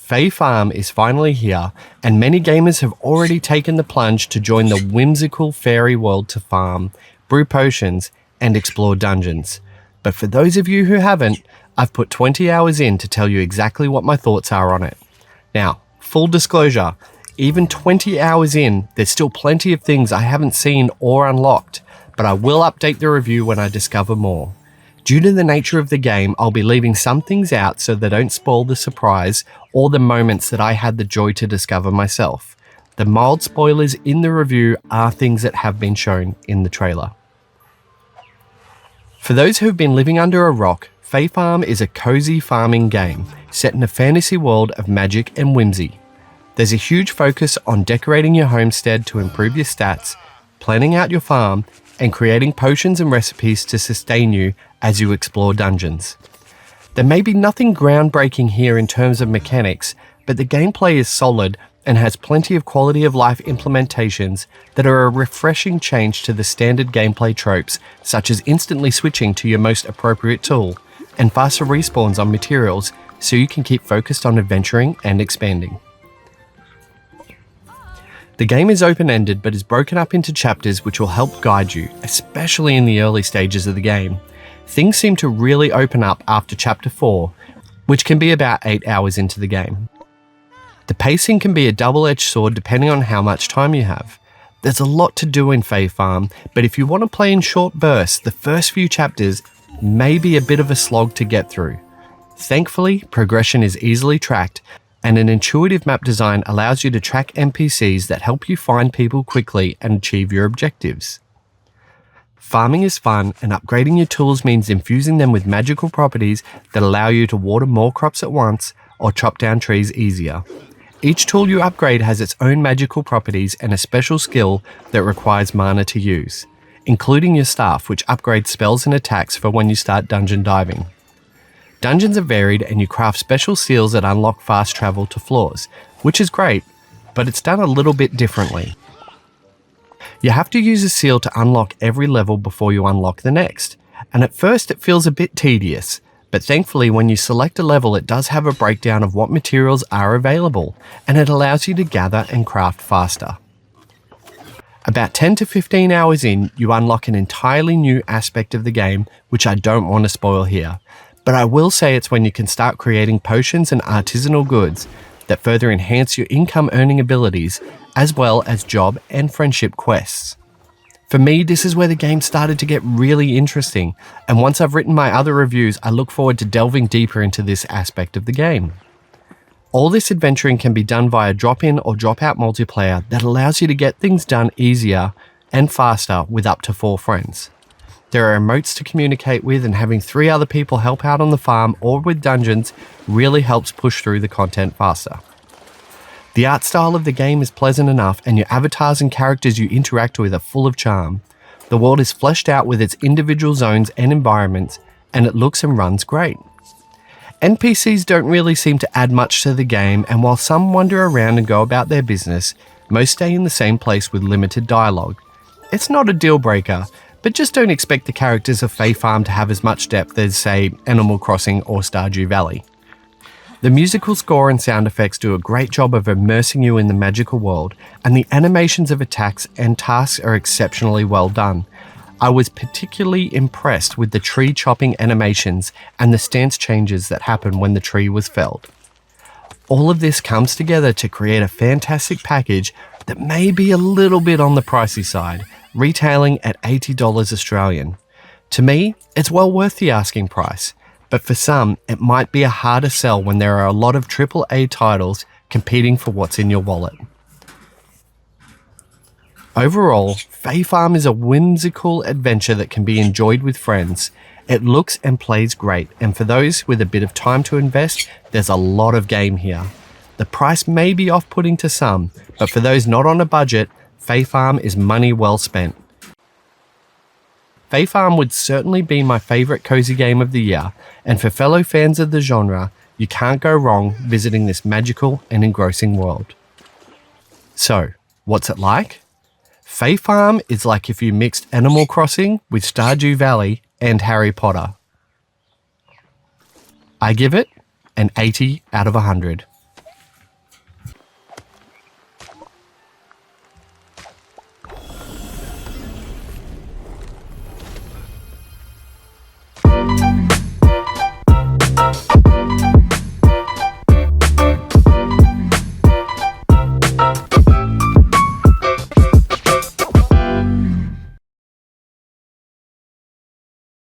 Fae Farm is finally here, and many gamers have already taken the plunge to join the whimsical fairy world to farm, brew potions, and explore dungeons. But for those of you who haven't, I've put 20 hours in to tell you exactly what my thoughts are on it. Now, full disclosure, even 20 hours in, there's still plenty of things I haven't seen or unlocked, but I will update the review when I discover more. Due to the nature of the game, I'll be leaving some things out so they don't spoil the surprise or the moments that I had the joy to discover myself. The mild spoilers in the review are things that have been shown in the trailer. For those who have been living under a rock, Fae Farm is a cozy farming game set in a fantasy world of magic and whimsy. There's a huge focus on decorating your homestead to improve your stats, planning out your farm, and creating potions and recipes to sustain you as you explore dungeons. There may be nothing groundbreaking here in terms of mechanics, but the gameplay is solid and has plenty of quality of life implementations that are a refreshing change to the standard gameplay tropes, such as instantly switching to your most appropriate tool, and faster respawns on materials so you can keep focused on adventuring and expanding. The game is open-ended but is broken up into chapters which will help guide you, especially in the early stages of the game. Things seem to really open up after chapter 4, which can be about 8 hours into the game. The pacing can be a double-edged sword depending on how much time you have. There's a lot to do in Fae Farm, but if you want to play in short bursts, the first few chapters may be a bit of a slog to get through. Thankfully, progression is easily tracked, and an intuitive map design allows you to track NPCs that help you find people quickly and achieve your objectives. Farming is fun, and upgrading your tools means infusing them with magical properties that allow you to water more crops at once or chop down trees easier. Each tool you upgrade has its own magical properties and a special skill that requires mana to use, including your staff, which upgrades spells and attacks for when you start dungeon diving. Dungeons are varied, and you craft special seals that unlock fast travel to floors, which is great, but it's done a little bit differently. You have to use a seal to unlock every level before you unlock the next, and at first it feels a bit tedious, but thankfully when you select a level it does have a breakdown of what materials are available, and it allows you to gather and craft faster. About 10 to 15 hours in, you unlock an entirely new aspect of the game, which I don't want to spoil here. But I will say it's when you can start creating potions and artisanal goods that further enhance your income earning abilities, as well as job and friendship quests. For me, this is where the game started to get really interesting, and once I've written my other reviews, I look forward to delving deeper into this aspect of the game. All this adventuring can be done via drop-in or drop-out multiplayer that allows you to get things done easier and faster with up to 4 friends. There are emotes to communicate with, and having 3 other people help out on the farm or with dungeons really helps push through the content faster. The art style of the game is pleasant enough, and your avatars and characters you interact with are full of charm. The world is fleshed out with its individual zones and environments, and it looks and runs great. NPCs don't really seem to add much to the game, and while some wander around and go about their business, most stay in the same place with limited dialogue. It's not a deal breaker, but just don't expect the characters of Fae Farm to have as much depth as, say, Animal Crossing or Stardew Valley. The musical score and sound effects do a great job of immersing you in the magical world, and the animations of attacks and tasks are exceptionally well done. I was particularly impressed with the tree chopping animations and the stance changes that happened when the tree was felled. All of this comes together to create a fantastic package that may be a little bit on the pricey side, retailing at $80 Australian. To me, it's well worth the asking price, but for some, it might be a harder sell when there are a lot of AAA titles competing for what's in your wallet. Overall, Fae Farm is a whimsical adventure that can be enjoyed with friends. It looks and plays great, and for those with a bit of time to invest, there's a lot of game here. The price may be off-putting to some, but for those not on a budget, Fae Farm is money well spent. Fae Farm would certainly be my favourite cozy game of the year, and for fellow fans of the genre, you can't go wrong visiting this magical and engrossing world. So, what's it like? Fae Farm is like if you mixed Animal Crossing with Stardew Valley and Harry Potter. I give it an 80 out of 100.